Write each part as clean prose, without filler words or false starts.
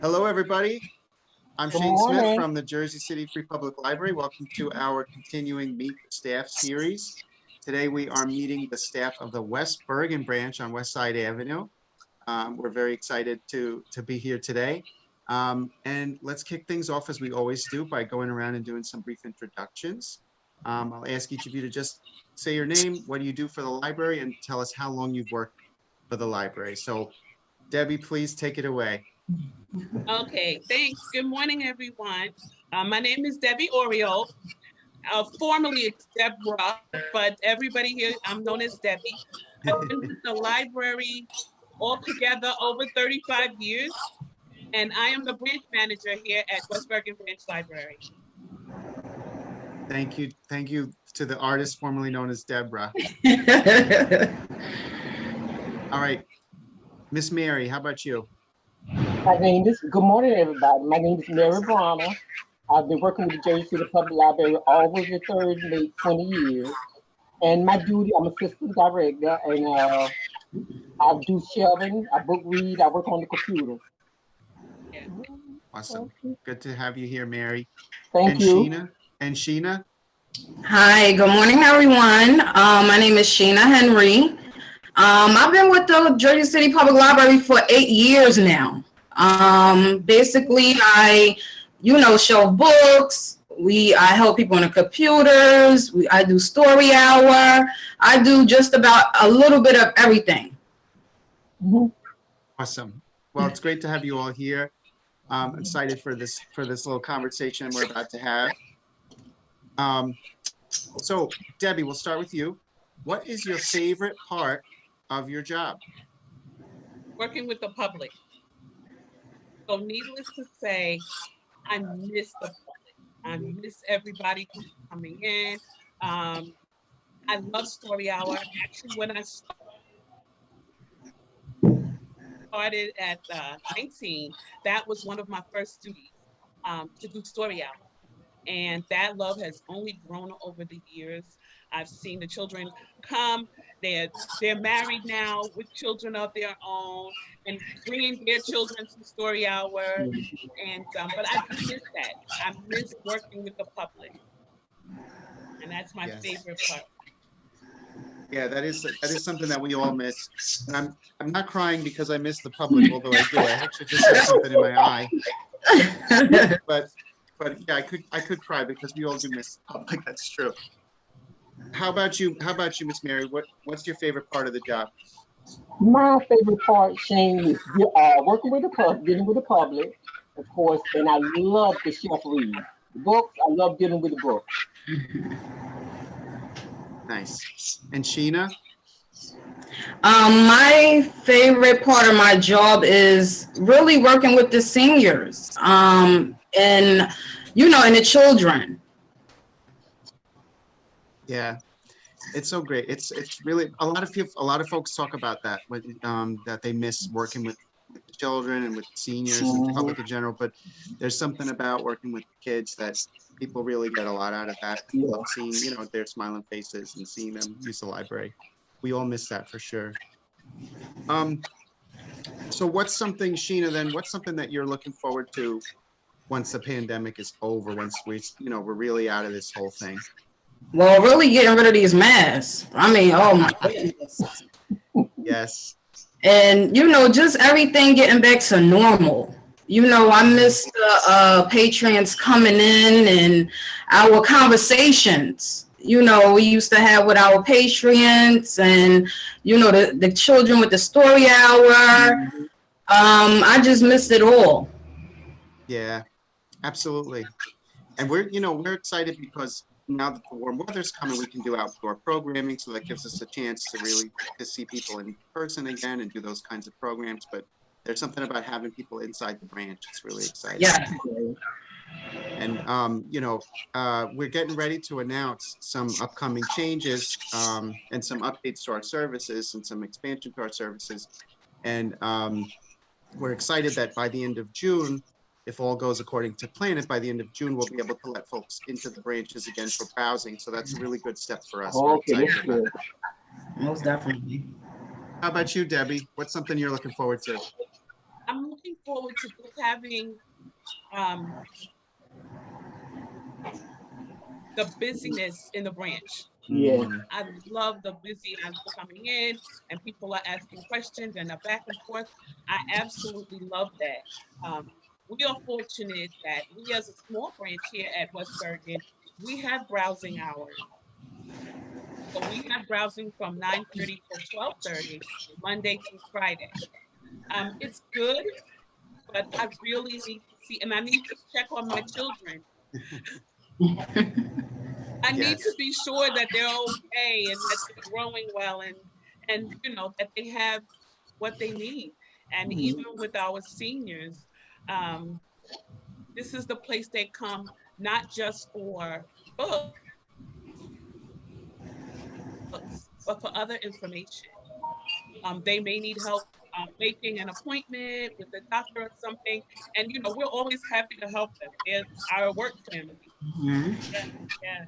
Hello, everybody. I'm Good Shane Smith morning. from the Jersey City Free Public Library. Welcome to our continuing Meet the Staff series. Today we are meeting the staff of the West Bergen Branch on West Side Avenue. We're very excited to be here today. And let's kick things off as we always do by going around and doing some brief introductions. I'll ask each of you to just say your name, what do you do for the library, and tell us how long you've worked for the library. So Debbie, please take it away. Okay, thanks. Good morning, everyone. My name is Debbie Oriol. Formerly it's Deborah, but everybody here, I'm known as Debbie. I've been with the library altogether over 35 years, and I am the branch manager here at West Bergen Branch Library. Thank you. Thank you to the artist formerly known as Deborah. All right. Miss Mary, how about you? Good morning, everybody. My name is Mary Bronner. I've been working with the Jersey City Public Library all over the third late 20 years. And my duty, I'm assistant director, and I do shelving, I book read, I work on the computer. Yeah. Awesome. Good to have you here, Mary. Thank you. Sheena? Hi, good morning, everyone. My name is Sheena Henry. I've been with the Jersey City Public Library for 8 years now. Basically, I shelf books. I help people on the computers. I do story hour. I do just about a little bit of everything. Awesome. Well, it's great to have you all here. I'm excited for this little conversation we're about to have. So, Debbie, we'll start with you. What is your favorite part of your job? Working with the public. So needless to say, I miss the public. I miss everybody coming in. I love story hour. Actually, when I started at 19, that was one of my first duties, to do story hour. And that love has only grown over the years. I've seen the children come. They're married now with children of their own and bringing their children to story hour. And but I do miss that. I miss working with the public, and that's my favorite part. Yeah, that is something that we all miss. And I'm not crying because I miss the public, although I do. I actually just have something in my eye. But yeah, I could cry because we all do miss the public. That's true. How about you, Miss Mary? What's your favorite part of the job? My favorite part, Shane, is working with the public, dealing with the public, of course, and I love the shelf read. The books, I love dealing with the books. Nice. And Sheena? My favorite part of my job is really working with the seniors, and and the children. Yeah, it's so great. It's really a lot of folks talk about that that they miss working with the children and with seniors and the public in general. But there's something about working with kids that people really get a lot out of that. Love seeing their smiling faces and seeing them use the library. We all miss that for sure. So what's something, Sheena, then what's something that you're looking forward to once the pandemic is over, once we're really out of this whole thing? Well, really getting rid of these masks. I mean, oh my goodness. Yes. And just everything getting back to normal. I miss the patrons coming in and our conversations. We used to have with our patrons and the children with the story hour. I just missed it all. Yeah, absolutely. And we're excited because now that the warm weather's coming, we can do outdoor programming, so that gives us a chance to see people in person again and do those kinds of programs. But there's something about having people inside the branch. It's really exciting. Yeah. And we're getting ready to announce some upcoming changes and some updates to our services and some expansion to our services. And we're excited that by the end of June, if all goes according to plan, by the end of June, we'll be able to let folks into the branches again for browsing. So that's a really good step for us. Okay, that's good. Most definitely. How about you, Debbie? What's something you're looking forward to? I'm looking forward to just having um, the busyness in the branch. Yes. Mhm. I love the busy as coming in and people are asking questions and the back and forth. I absolutely love that. We are fortunate that we, as a small branch here at West Bergen, we have browsing hours. So we have browsing from 9:30 to 12:30, Monday through Friday. It's good, but I really need to see, and I need to check on my children. I need to Yes. be sure that they're okay and that they're growing well and that they have what they need. And even with our seniors, um, this is the place they come not just for books, but for other information. They may need help making an appointment with the doctor or something, and we're always happy to help them. They're our work family. Mhm. Yeah, yeah.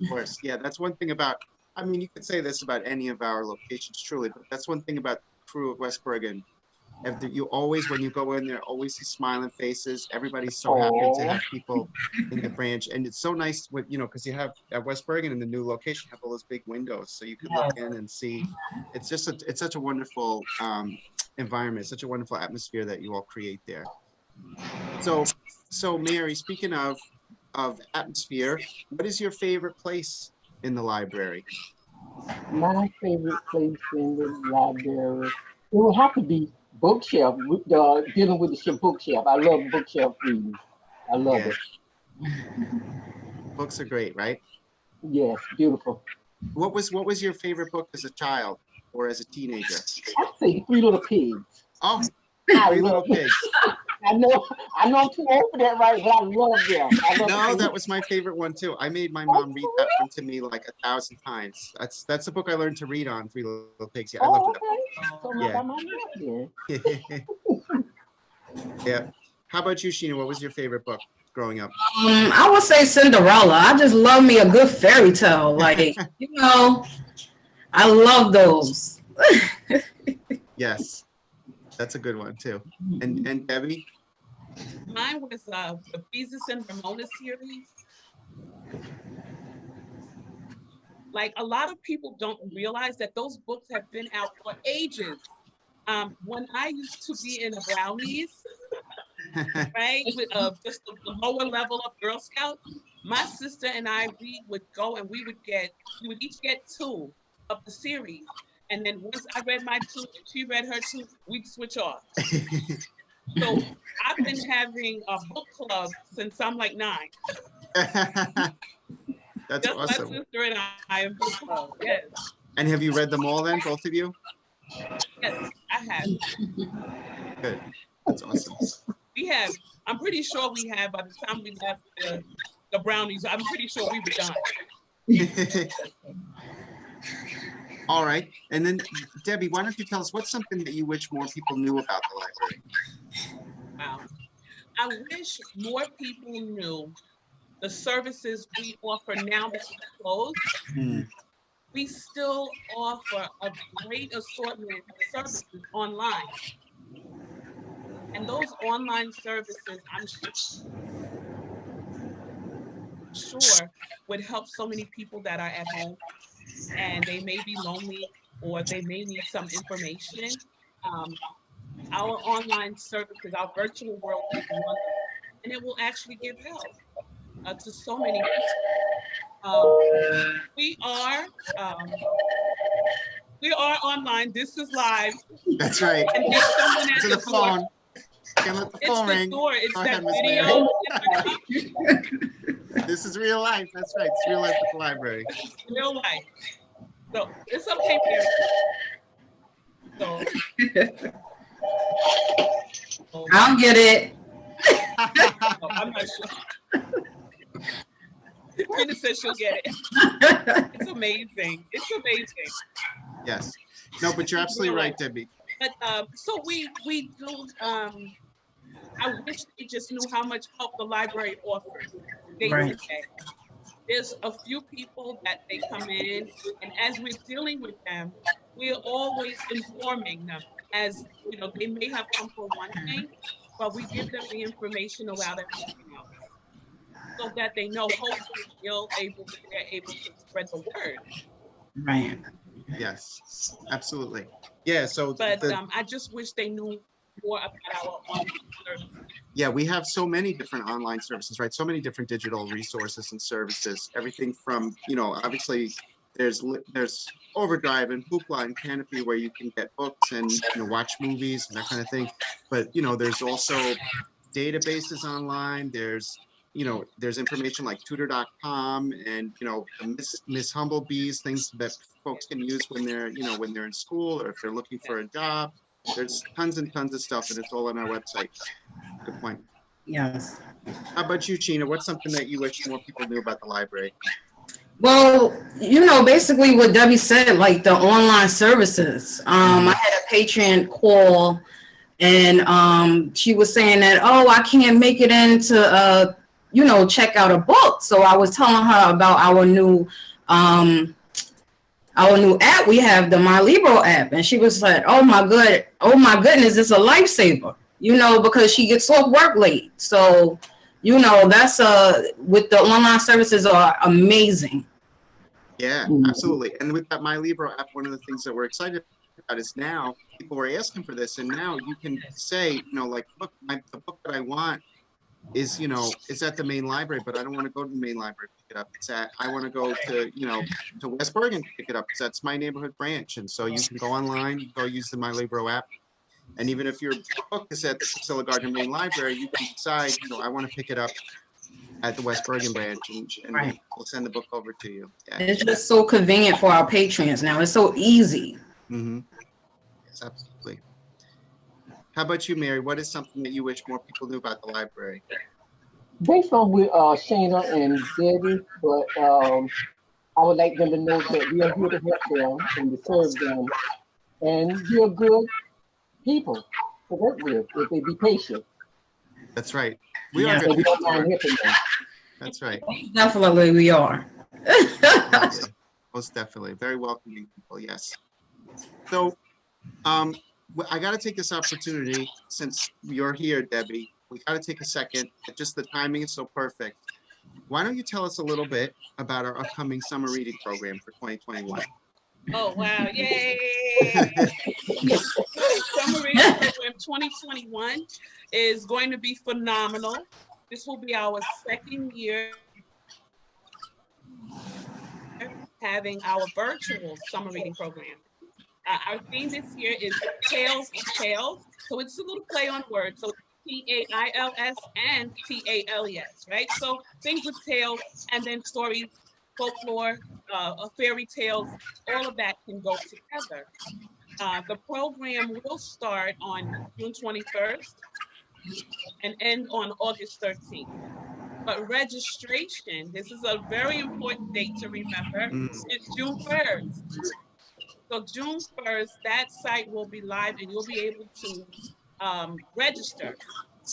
Of course. Yeah, that's one thing about, I mean, you could say this about any of our locations, truly, but that's one thing about the crew of West Bergen. You always, when you go in there, always see smiling faces. Everybody's so happy to Oh, have people in the branch. And it's so nice with, because you have at West Bergen in the new location, have all those big windows. So you could look in and see. It's such a wonderful environment, such a wonderful atmosphere that you all create there. So, so Mary, speaking of atmosphere, what is your favorite place in the library? my favorite place in the library. It would have to be bookshelf. Dealing with the bookshelf. I love bookshelf reading. I love Yeah, it. books are great, right? Yes, beautiful. What was your favorite book as a child or as a teenager? I'd say the Three Little Pigs. Oh, I Three love Little it. Pigs. I know I'm too old for that, right? But I love them. I love No, them. that was my favorite one too. I made my Oh, mom read for that one real? to me like 1,000 times. That's the book I learned to read on, Three Little Pigs. Yeah, I loved Oh, that book. okay. So my Yeah. by my mouth then. Yeah. How about you, Sheena? What was your favorite book growing up? I would say Cinderella. I just love me a good fairy tale. Like, I love those. Yes, that's a good one too. And Debbie? Mine was the Beezus and Ramona series. Like a lot of people don't realize that those books have been out for ages. When I used to be in the brownies, right, with just the lower level of Girl Scouts, my sister and I, we would go and we would each get two of the series. And then once I read my two and she read her two, we'd switch off. So I've been having a book club since I'm like 9. That's Just my awesome. sister and I in book club. Yes, And have you read them all then, both of you? yes, I have. Good. That's awesome. We have. I'm pretty sure we have. By the time we left the brownies, I'm pretty sure we were done. All right. And then Debbie, why don't you tell us what's something that you wish more people knew about the library? Wow. I wish more people knew the services we offer now that we're closed. Mm, We still offer a great assortment of services online. And those online services, I'm sure, would help so many people that are at home and they may be lonely or they may need some information. Um, our online services, our virtual world is wonderful, and it will actually give help to so many people. Um, we are um, we are online. This is live, that's right. and there's someone at To the the door. phone. Can't let the It's phone the ring. door. It's Go that ahead, Miss video Mary. in This is real life. That's right. It's real life at the library. real life. So it's okay, Mary. So I don't get it. I'm not sure. Brenda says she'll get it. It's amazing. It's amazing. Yes. No, but you're absolutely right, Debbie. But so we do. I wish they just knew how much help the library offers day to Right. day. There's a few people that they come in, and as we're dealing with them, we are always informing them, as you know, they may have come for one thing, but we give them the information about everything else so that they know. Hopefully, they're able to spread the word. Right. Yes, absolutely. Yeah, so But I just wish they knew more about our online service. yeah, we have so many different online services, right? So many different digital resources and services. Everything from, obviously there's Overdrive and Hoopla and Canopy where you can get books and watch movies and that kind of thing. But there's also databases online. There's information like tutor.com and Miss Humblebees, things that folks can use when they're in school or if they're looking for a job. There's tons and tons of stuff, and it's all on our website. Good point. Yes. How about you, Sheena? What's something that you wish more people knew about the library? Well, basically what Debbie said, like the online services. I had a patron call, and she was saying that, oh, I can't make it into check out a book. So I was telling her about our new app we have, the My Libro app, and she was like, oh my goodness, it's a lifesaver, because she gets off work late. So that's with the online services are amazing. Yeah, absolutely. And with that My Libro app, one of the things that we're excited about is now people were asking for this, and now you can say, like, look, the book that I want is at the main library, but I don't want to go to the main library to pick it up. I want to go to West Bergen to pick it up, because that's my neighborhood branch. And so you can go online, you go use the My Libro app, and even if your book is at the Priscilla Gardner Main Library, you can decide, I want to pick it up at the West Bergen branch, and Right. we'll send the book over to you. Yeah. It's just so convenient for our patrons now. It's so easy. Mm-hmm. Yes, absolutely. How about you, Mary? What is something that you wish more people knew about the library? Based on with Shayna and Debbie, but I would like them to know that we are here to help them and to serve them, and we are good people to work with if they be patient. That's right. We Yeah. are And good we people don't to mind work. helping them. That's right. Definitely we are. Absolutely. Most definitely. Very welcoming people, yes. So I got to take this opportunity, since you're here, Debbie, we got to take a second. Just the timing is so perfect. Why don't you tell us a little bit about our upcoming summer reading program for 2021? Oh, wow. Yay. Summer reading program 2021 is going to be phenomenal. This will be our second year having our virtual summer reading program. Our theme this year is Tales of Tales. So it's a little play on words. So Tails and Tales, right? So things with tales, and then stories, folklore, fairy tales, all of that can go together. The program will start on June 21st and end on August 13th. But registration, this is a very important date to remember, is June 1st. So June 1st, that site will be live and you'll be able to register.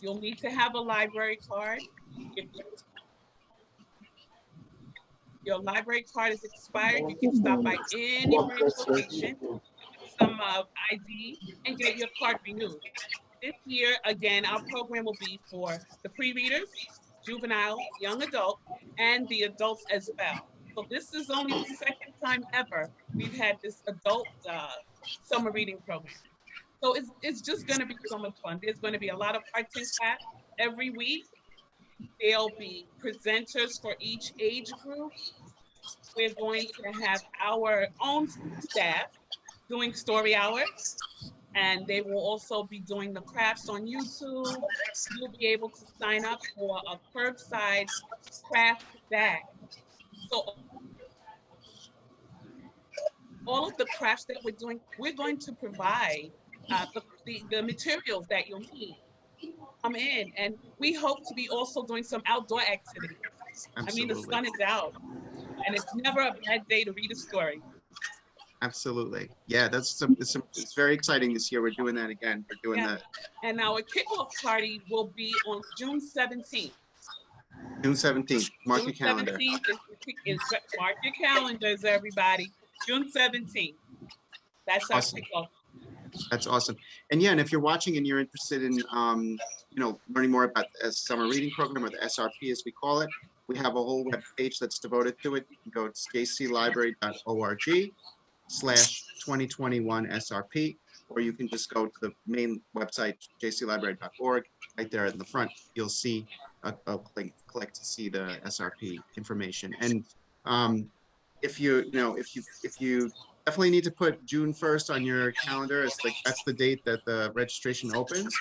You'll need to have a library card. If your library card is expired, you can stop by any branch location, some ID, and get your card renewed. This year, again, our program will be for the pre-readers, juvenile, young adult, and the adults as well. So this is only the second time ever we've had this adult summer reading program. So it's just going to be so much fun. There's going to be a lot of arts and crafts every week. There'll be presenters for each age group. We're going to have our own staff doing story hour, and they will also be doing the crafts on YouTube. You'll be able to sign up for a curbside craft bag. So all of the crafts that we're doing, we're going to provide the materials that you'll need. Come in, and we hope to be also doing some outdoor activities. I mean, the Absolutely. sun is out, and it's never a bad day to read a story. Absolutely. Yeah, it's very exciting this year. We're doing that again. We're doing that. And our kickoff party will be on June 17th. June 17th. Mark your calendar. 17th is mark your calendars, everybody. June 17th. That's our Awesome. kickoff. That's awesome. And yeah, and if you're watching and you're interested in, learning more about the summer reading program, or the SRP as we call it, we have a whole web page that's devoted to it. You can go to jclibrary.org/2021 SRP, or you can just go to the main website, jclibrary.org. Right there in the front, you'll see a click to see the SRP information. And if you definitely need to put June 1st on your calendar, as that's the date that the registration opens.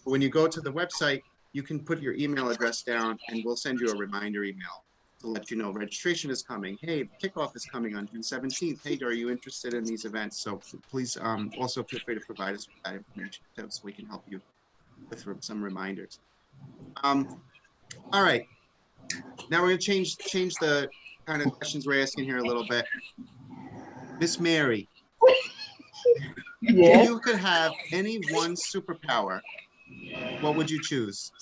But when you go to the website, you can put your email address down and we'll send you a reminder email to let you know registration is coming. Hey, kickoff is coming on June 17th. Hey, are you interested in these events? So please also feel free to provide us with that information so we can help you with some reminders. All right, now we're going to change the kind of questions we're asking here a little bit. Miss Mary, Yes. if you could have any one superpower, what would you choose?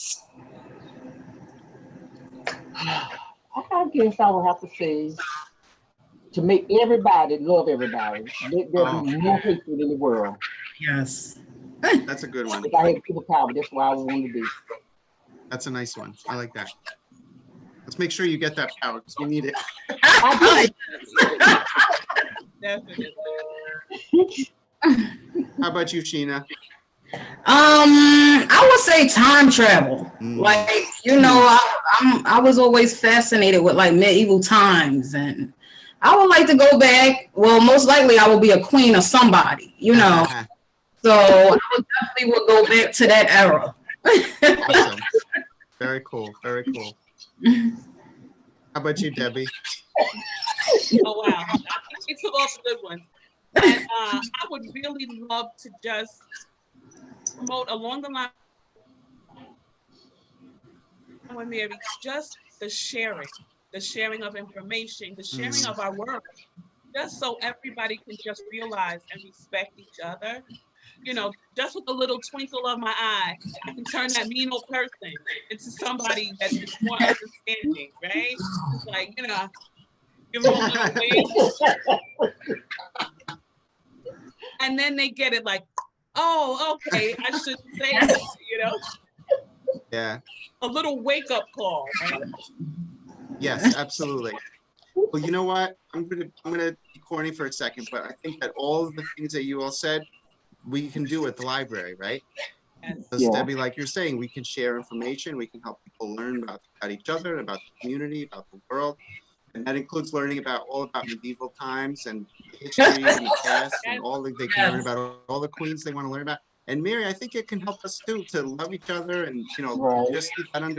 I guess I would have to say to make everybody love everybody. Let there be no hatred in the world. Yes. That's a good one. If I had superpower, that's what I would want to do. That's a nice one. I like that. Let's make sure you get that power because we need it. Definitely. How about you, Sheena? I would say time travel. Like, I was always fascinated with like medieval times, and I would like to go back. Well, most likely I will be a queen of somebody, So I would definitely go back to that era. Awesome. Very cool. Very cool. How about you, Debbie? Oh, wow. You took off the good ones. But I would really love to just promote along the line with Mary, just the sharing of information, the sharing of our work, just so everybody can just realize and respect each other. Just with a little twinkle of my eye, I can turn that mean old person into somebody that's more understanding, right? It's like, give them a little wink. And then they get it like, oh, okay, I shouldn't say this, Yeah. A little wake-up call, right? Yes, absolutely. Well, you know what? I'm gonna be corny for a second, but I think that all of the things that you all said, we can do at the library, right? Because Debbie, like you're saying, we can share information, we can help people learn about each other, about the community, about the world. And that includes learning all about medieval times and history and the past, and they can learn about all the queens they want to learn about. And Mary, I think it can help us too to love each other and just having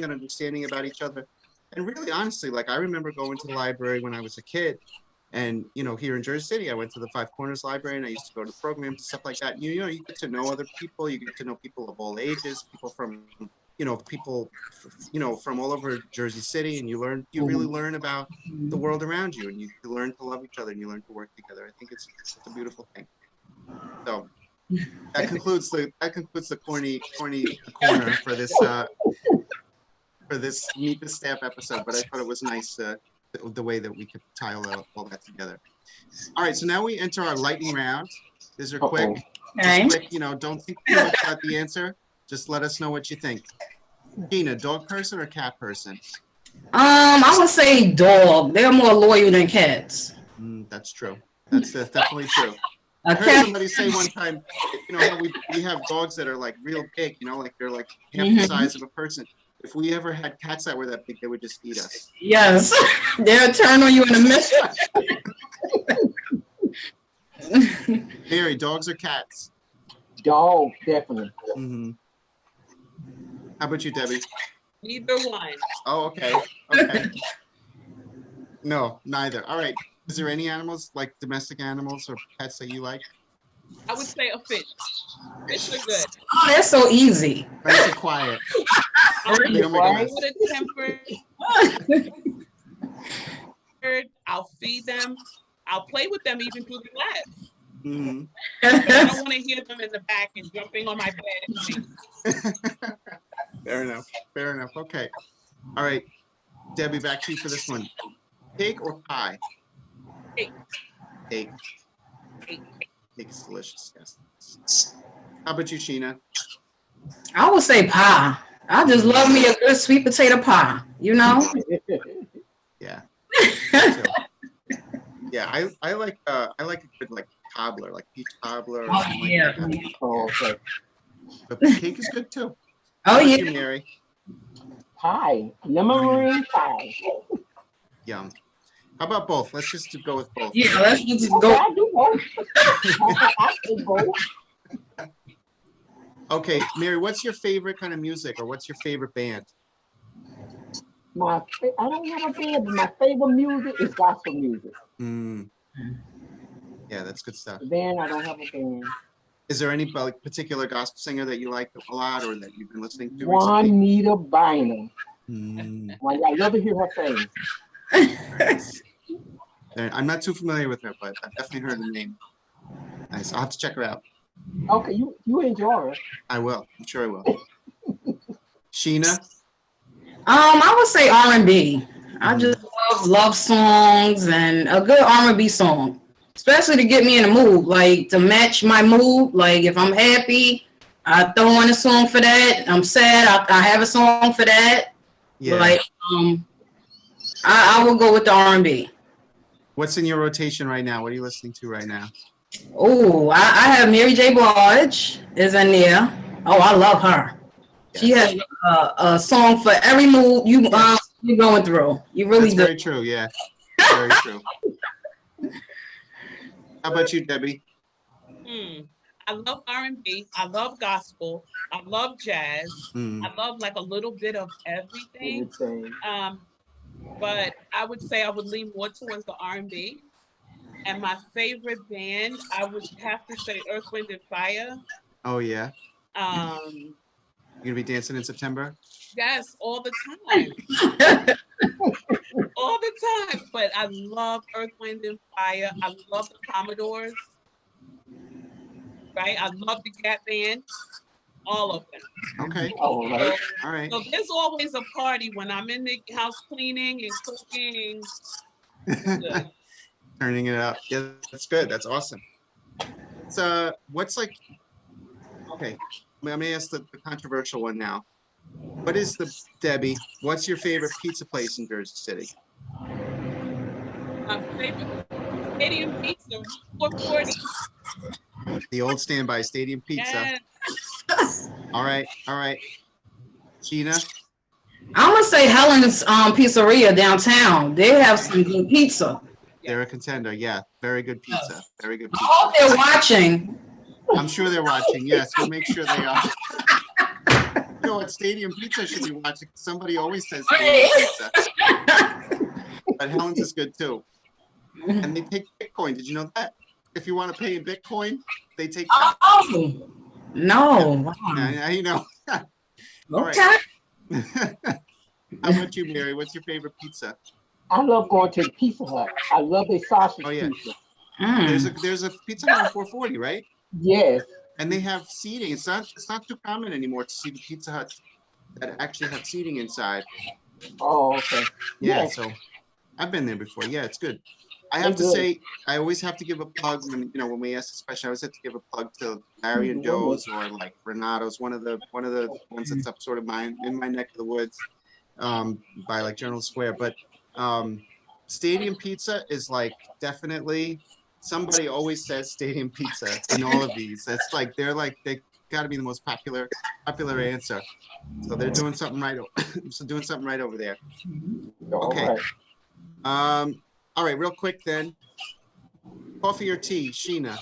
that understanding about each other. And really, honestly, like I remember going to the library when I was a kid, and here in Jersey City, I went to the Five Corners Library, and I used to go to programs and stuff like that. And, you get to know other people, you get to know people of all ages, people from from all over Jersey City, and you really learn about the world around you, and you learn to love each other, and you learn to work together. I think it's a beautiful thing. So that concludes the corny corner for this Meet the Staff episode. But I thought it was nice the way that we could tie all that together. All right, so now we enter our lightning round. These are quick. Okay. Quick, don't think too much about the answer. Just let us know what you think. Sheena, dog person or cat person? I would say dog. They're more loyal than cats. That's true. That's definitely true. I heard somebody say one time, how we have dogs that are like real big, like they're like half the size of a person. If we ever had cats that were that big, they would just eat us. Yes, they'll turn on you in a minute. Mary, dogs or cats? Dog, definitely. How about you, Debbie? Neither one. Oh, okay. No, neither. All right. Is there any animals, like domestic animals or pets that you like? I would say a fish. Fish are good. Oh, that's so easy. Nice and quiet. They don't make a mess. I'll feed them. I'll play with them even through the glass. Mm-hmm. But I don't want to hear them in the back and jumping on my bed. Fair enough. Okay. All right. Debbie, back to you for this one. Cake or pie? Cake. Cake. Cake. Cake is delicious. Yes. How about you, Sheena? I would say pie. I just love me a good sweet potato pie, you know? Yeah. Yeah, I like a good like cobbler, like peach cobbler or something yeah. like that. Oh, okay. But cake is good too. Oh, How about yeah. you, Mary? Pie. Lemon meringue pie. Yum. How about both? Let's just go with both. Yeah, let's just Okay, go. I do both. I do both. Okay, Mary, what's your favorite kind of music or what's your favorite band? I don't have a band, but my favorite music is gospel music. Mm. Yeah, that's good stuff. Band, I don't have a band. Is there any like particular gospel singer that you like a lot or that you've been listening to recently? Juanita Bynum. Mm. I love to hear her sing. I'm not too familiar with her, but I've definitely heard the name. Nice. I'll have to check her out. Okay, you enjoy her. I will. I'm sure I will. Sheena? I would say R&B. I just love songs and a good R&B song, especially to get me in the mood, like to match my mood. Like if I'm happy, I throw on a song for that. I'm sad, I have a song for that. Yeah. Like I will go with the R&B. What's in your rotation right now? What are you listening to right now? Oh, I have Mary J. Blige is in there. Oh, I love her. Yes. She has a song for every mood you're going through. You really That's do. very true. Yeah, very true. How about you, Debbie? I love R&B. I love gospel. I love jazz. I love like a little bit of everything. But I would say I would lean more towards the R&B. And my favorite band, I would have to say Earth, Wind, and Fire. Oh yeah. Um, You're gonna be dancing in September? yes, all the time. All the time. But I love Earth, Wind, and Fire. I love the Commodores. Right? I love the Gap Band. All of them. Okay. All right. All right. So there's always a party when I'm in the house cleaning and cooking. Good. Turning it up. Yeah, that's good. That's awesome. So what's like, okay, I'm gonna ask the controversial one now. What is Debbie, what's your favorite pizza place in Jersey City? My favorite Stadium Pizza, 440. The old standby Stadium Pizza. Yes. All right. Sheena? I'm gonna say Helen's Pizzeria downtown. They have some good pizza. They're a contender. Yeah, very good pizza. Very good I pizza. hope they're watching. I'm sure they're watching. Yes, we'll make sure they are. You know what? Stadium Pizza should be watching. Somebody always says Stadium Pizza. But Helen's is good too. And they take Bitcoin. Did you know that? If you want to pay in Bitcoin, they take that. Oh, no. Yeah, you know. All Okay. right. How about you, Mary? What's your favorite pizza? I love going to the Pizza Hut. I love their sausage pizza. There's a Pizza Hut on 440, right? Yes. And they have seating. It's not too common anymore to see the Pizza Huts that actually have seating inside. Oh, okay. Yeah, Yes. so I've been there before. Yeah, it's good. I have to say, I always have to give a plug when we ask this question. I always have to give a plug to Larry and Joe's or like Renato's, one of the ones that's up sort of in my neck of the woods, by like Journal Square. But Stadium Pizza is like definitely, somebody always says Stadium Pizza in all of these. That's like they got to be the most popular answer. So they're doing something right. Doing something right over there. Okay. All right, real quick then. Coffee or tea, Sheena?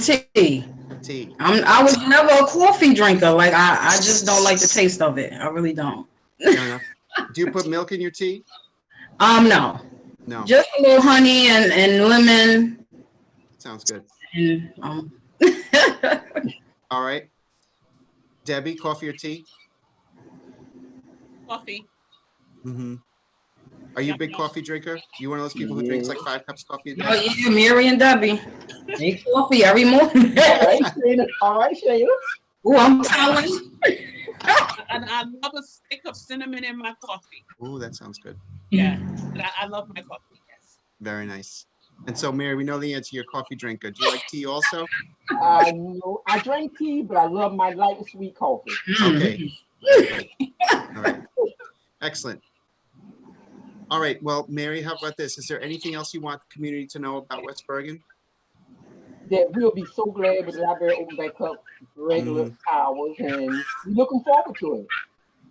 Tea. Tea. I was never a coffee drinker. Like I just don't like the taste of it. I really don't. Fair enough. Do you put milk in your tea? No. No. Just a little honey and lemon. Sounds good. And, All right. Debbie, coffee or tea? Coffee. Mm-hmm. Are you a big coffee drinker? You one of those people who drinks like 5 cups of coffee a day? Oh yeah, Mary and Debbie. They coffee every morning. All right, Sheena. Ooh, I'm telling. And I love a stick of cinnamon in my coffee. Ooh, that sounds good. Yeah, but I love my coffee. Yes. Very nice. And so, Mary, we know the answer. You're a coffee drinker. Do you like tea also? No, I drink tea, but I love my light and sweet coffee. Okay. Very good. All right. Excellent. All right. Well, Mary, how about this? Is there anything else you want the community to know about West Bergen? That we'll be so glad when the library open back up regular hours, and we're looking forward to it.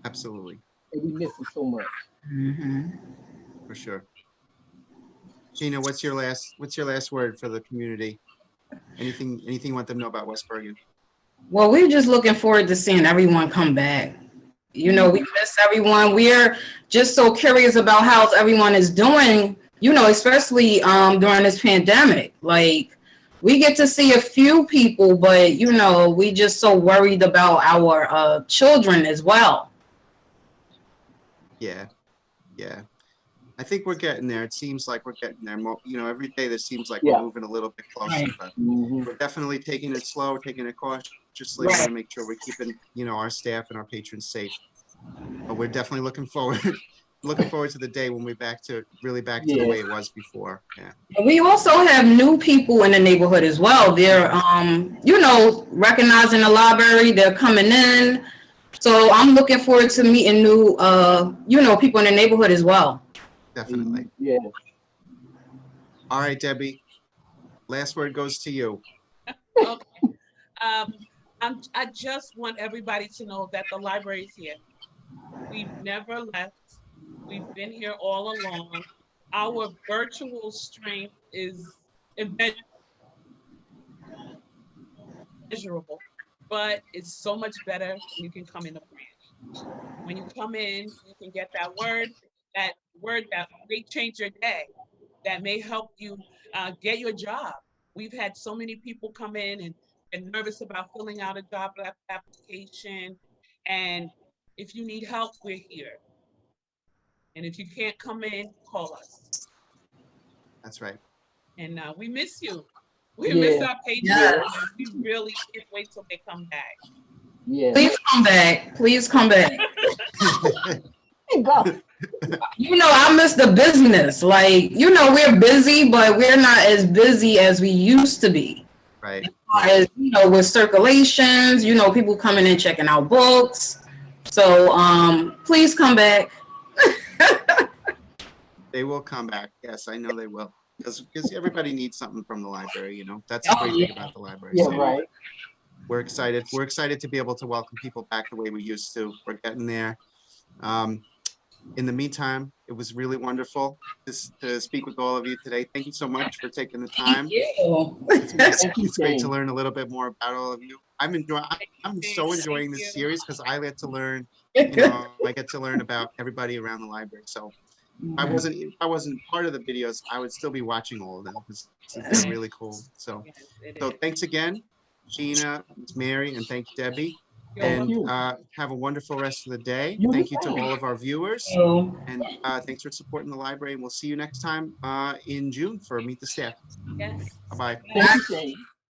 Absolutely. And we miss it so much. For sure. Sheena, what's your last word for the community? Anything you want them to know about West Bergen? Well, we're just looking forward to seeing everyone come back. You know, we miss everyone. We're just so curious about how everyone is doing, you know, especially during this pandemic. Like, we get to see a few people, but, you know, we just so worried about our children as well. Yeah. I think we're getting there. It seems like we're getting there. You know, every day there seems like we're moving a little bit closer, but we're definitely taking it slow, taking it cautiously, to make sure we're keeping, you know, our staff and our patrons safe. But we're definitely looking forward to the day when we're back to the way it was before. Yeah. We also have new people in the neighborhood as well. They're, you know, recognizing the library. They're coming in. So I'm looking forward to meeting new, you know, people in the neighborhood as well. Definitely. Yeah. All right, Debbie. Last word goes to you. Okay. I just want everybody to know that the library is here. We've never left. We've been here all along. Our virtual strength is immeasurable, but it's so much better when you can come in the branch. When you come in, you can get that word that may change your day, that may help you get your job. We've had so many people come in and nervous about filling out a job application. And if you need help, we're here. And if you can't come in, call us. That's right. And we miss you. We miss our patrons. We really can't wait till they come back. Yeah. Please come back. Please come back. You know, I miss the business. Like, you know, we're busy, but we're not as busy as we used to be. Right. As, you know, with circulations, you know, people coming in checking out books. So please come back. They will come back. Yes, I know they will. Because everybody needs something from the library, you know. That's the great thing about the library. Yeah, so right. We're excited. We're excited to be able to welcome people back the way we used to. We're getting there. In the meantime, it was really wonderful to speak with all of you today. Thank you so much for taking the time. Thank you. It's great to learn a little bit more about all of you. I'm so enjoying this series because I get to learn, you know, I get to learn about everybody around the library. So if I wasn't part of the videos, I would still be watching all of them because they're really cool. So thanks again, Sheena, Mary, and thank you, Debbie. And have a wonderful rest of the day. Thank you to all of our viewers. And thanks for supporting the library. And we'll see you next time in June for Meet the Staff. Yes. Bye-bye. Thank you, Shane.